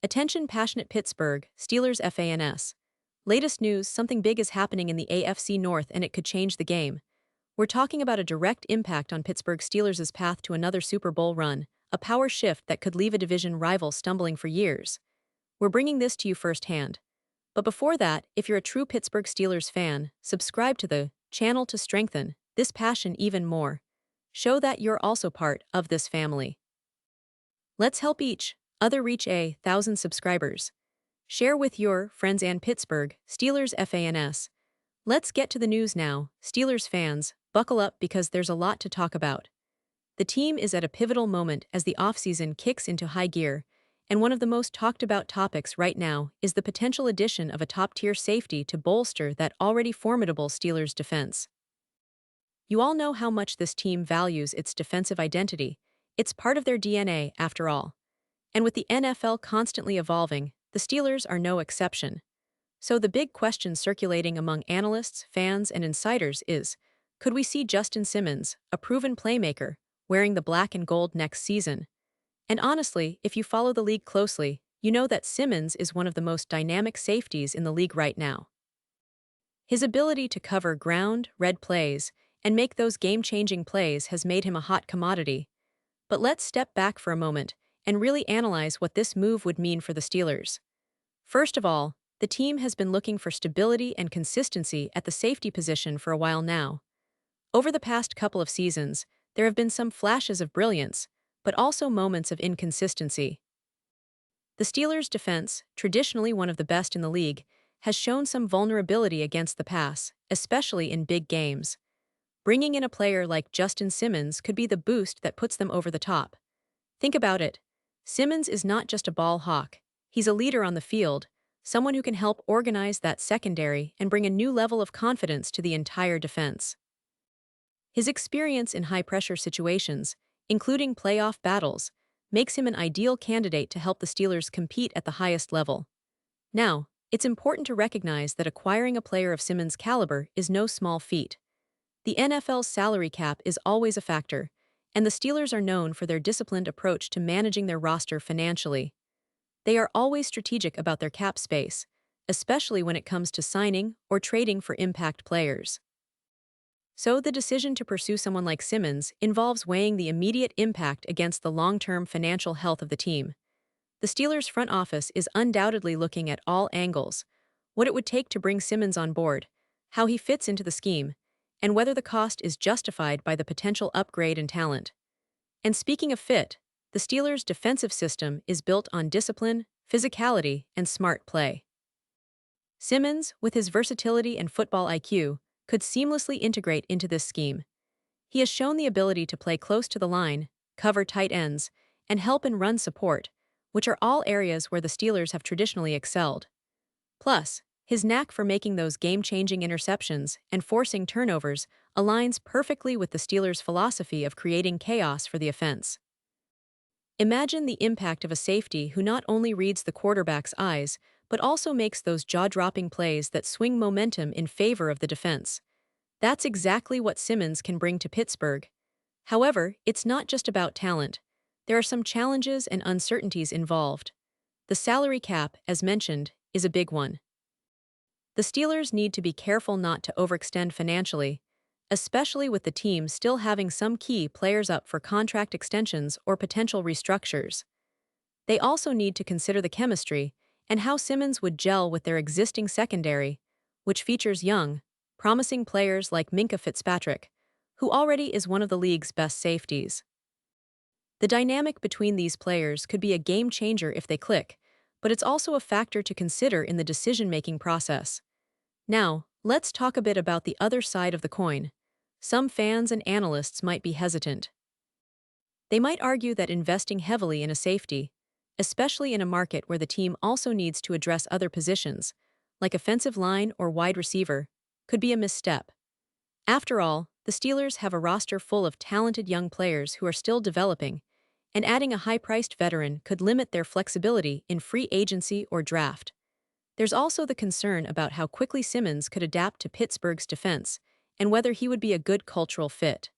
Attention passionate Pittsburgh Steelers fans. Latest news, something big is happening in the AFC North and it could change the game. We're talking about a direct impact on Pittsburgh Steelers' path to another Super Bowl run, a power shift that could leave a division rival stumbling for years. We're bringing this to you firsthand. But before that, if you're a true Pittsburgh Steelers fan, subscribe to the channel to strengthen this passion even more. Show that you're also part of this family. Let's help each other reach 1,000 subscribers. Share with your friends and Pittsburgh Steelers fans. Let's get to the news now. Steelers fans, buckle up because there's a lot to talk about. The team is at a pivotal moment as the offseason kicks into high gear, and one of the most talked about topics right now is the potential addition of a top-tier safety to bolster that already formidable Steelers defense. You all know how much this team values its defensive identity. It's part of their DNA, after all. And with the NFL constantly evolving, the Steelers are no exception. So the big question circulating among analysts, fans, and insiders is, could we see Justin Simmons, a proven playmaker, wearing the black and gold next season? And honestly, if you follow the league closely, you know that Simmons is one of the most dynamic safeties in the league right now. His ability to cover ground, read plays, and make those game-changing plays has made him a hot commodity. But let's step back for a moment and really analyze what this move would mean for the Steelers. First of all, the team has been looking for stability and consistency at the safety position for a while now. Over the past couple of seasons, there have been some flashes of brilliance, but also moments of inconsistency. The Steelers' defense, traditionally one of the best in the league, has shown some vulnerability against the pass, especially in big games. Bringing in a player like Justin Simmons could be the boost that puts them over the top. Think about it. Simmons is not just a ball hawk. He's a leader on the field, someone who can help organize that secondary and bring a new level of confidence to the entire defense. His experience in high-pressure situations, including playoff battles, makes him an ideal candidate to help the Steelers compete at the highest level. Now, it's important to recognize that acquiring a player of Simmons' caliber is no small feat. The NFL's salary cap is always a factor, and the Steelers are known for their disciplined approach to managing their roster financially. They are always strategic about their cap space, especially when it comes to signing or trading for impact players. So the decision to pursue someone like Simmons involves weighing the immediate impact against the long-term financial health of the team. The Steelers' front office is undoubtedly looking at all angles: what it would take to bring Simmons on board, how he fits into the scheme, and whether the cost is justified by the potential upgrade in talent. And speaking of fit, the Steelers' defensive system is built on discipline, physicality, and smart play. Simmons, with his versatility and football IQ, could seamlessly integrate into this scheme. He has shown the ability to play close to the line, cover tight ends, and help in run support, which are all areas where the Steelers have traditionally excelled. Plus, his knack for making those game-changing interceptions and forcing turnovers aligns perfectly with the Steelers' philosophy of creating chaos for the offense. Imagine the impact of a safety who not only reads the quarterback's eyes, but also makes those jaw-dropping plays that swing momentum in favor of the defense. That's exactly what Simmons can bring to Pittsburgh. However, it's not just about talent. There are some challenges and uncertainties involved. The salary cap, as mentioned, is a big one. The Steelers need to be careful not to overextend financially, especially with the team still having some key players up for contract extensions or potential restructures. They also need to consider the chemistry and how Simmons would gel with their existing secondary, which features young, promising players like Minkah Fitzpatrick, who already is one of the league's best safeties. The dynamic between these players could be a game-changer if they click, but it's also a factor to consider in the decision-making process. Now, let's talk a bit about the other side of the coin. Some fans and analysts might be hesitant. They might argue that investing heavily in a safety, especially in a market where the team also needs to address other positions, like offensive line or wide receiver, could be a misstep. After all, the Steelers have a roster full of talented young players who are still developing, and adding a high-priced veteran could limit their flexibility in free agency or draft. There's also the concern about how quickly Simmons could adapt to Pittsburgh's defense and whether he would be a good cultural fit.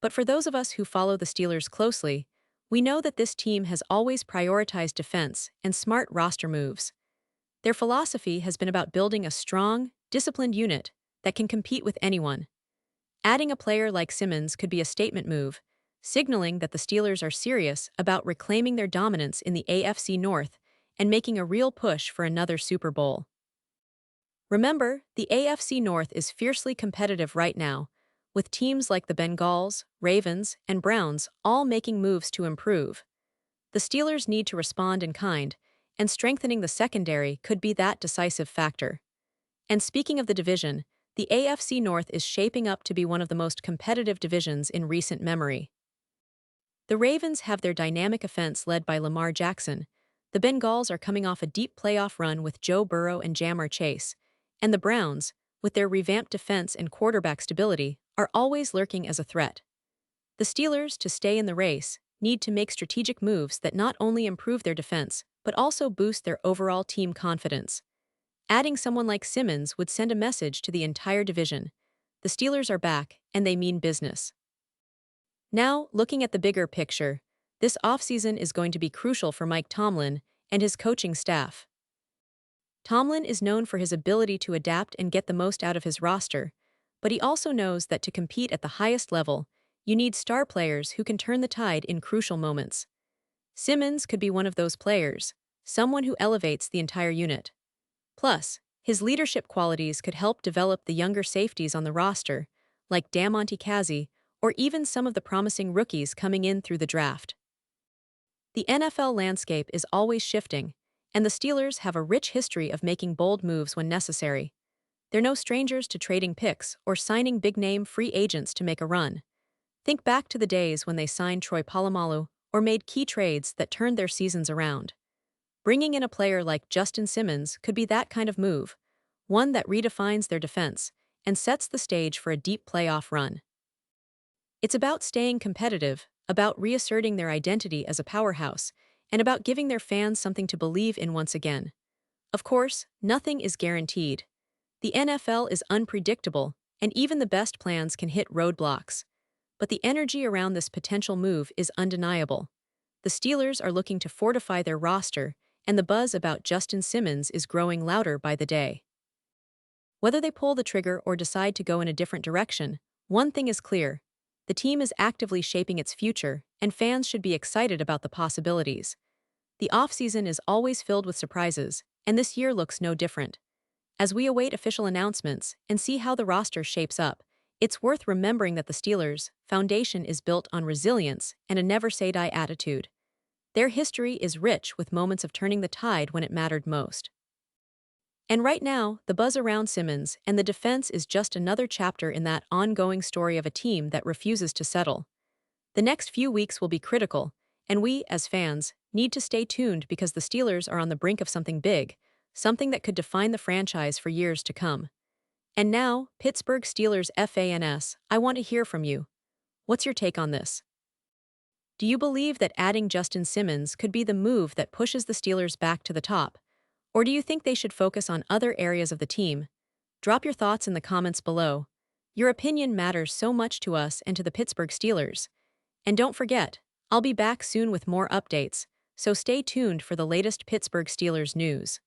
But for those of us who follow the Steelers closely, We know that this team has always prioritized defense and smart roster moves. Their philosophy has been about building a strong, disciplined unit that can compete with anyone. Adding a player like Simmons could be a statement move, signaling that the Steelers are serious about reclaiming their dominance in the AFC North and making a real push for another Super Bowl. Remember, the AFC North is fiercely competitive right now, with teams like the Bengals, Ravens, and Browns all making moves to improve. The Steelers need to respond in kind, and strengthening the secondary could be that decisive factor. And speaking of the division, the AFC North is shaping up to be one of the most competitive divisions in recent memory. The Ravens have their dynamic offense led by Lamar Jackson. The Bengals are coming off a deep playoff run with Joe Burrow and Jamar Chase. And the Browns, with their revamped defense and quarterback stability, are always lurking as a threat. The Steelers, to stay in the race, need to make strategic moves that not only improve their defense, but also boost their overall team confidence. Adding someone like Simmons would send a message to the entire division. The Steelers are back, and they mean business. Now, looking at the bigger picture, this offseason is going to be crucial for Mike Tomlin and his coaching staff. Tomlin is known for his ability to adapt and get the most out of his roster, but he also knows that to compete at the highest level, you need star players who can turn the tide in crucial moments. Simmons could be one of those players, someone who elevates the entire unit. Plus, his leadership qualities could help develop the younger safeties on the roster, like Damonte Cassie, or even some of the promising rookies coming in through the draft. The NFL landscape is always shifting, and the Steelers have a rich history of making bold moves when necessary. They're no strangers to trading picks or signing big-name free agents to make a run. Think back to the days when they signed Troy Polamalu or made key trades that turned their seasons around. Bringing in a player like Justin Simmons could be that kind of move, one that redefines their defense and sets the stage for a deep playoff run. It's about staying competitive, about reasserting their identity as a powerhouse, and about giving their fans something to believe in once again. Of course, nothing is guaranteed. The NFL is unpredictable, and even the best plans can hit roadblocks. But the energy around this potential move is undeniable. The Steelers are looking to fortify their roster, and the buzz about Justin Simmons is growing louder by the day. Whether they pull the trigger or decide to go in a different direction, one thing is clear. The team is actively shaping its future, and fans should be excited about the possibilities. The offseason is always filled with surprises, and this year looks no different. As we await official announcements and see how the roster shapes up, it's worth remembering that the Steelers' foundation is built on resilience and a never-say-die attitude. Their history is rich with moments of turning the tide when it mattered most. And right now, the buzz around Simmons and the defense is just another chapter in that ongoing story of a team that refuses to settle. The next few weeks will be critical, and we, as fans, need to stay tuned because the Steelers are on the brink of something big, something that could define the franchise for years to come. And now, Pittsburgh Steelers fans, I want to hear from you. What's your take on this? Do you believe that adding Justin Simmons could be the move that pushes the Steelers back to the top? Or do you think they should focus on other areas of the team? Drop your thoughts in the comments below. Your opinion matters so much to us and to the Pittsburgh Steelers. And don't forget, I'll be back soon with more updates, so stay tuned for the latest Pittsburgh Steelers news.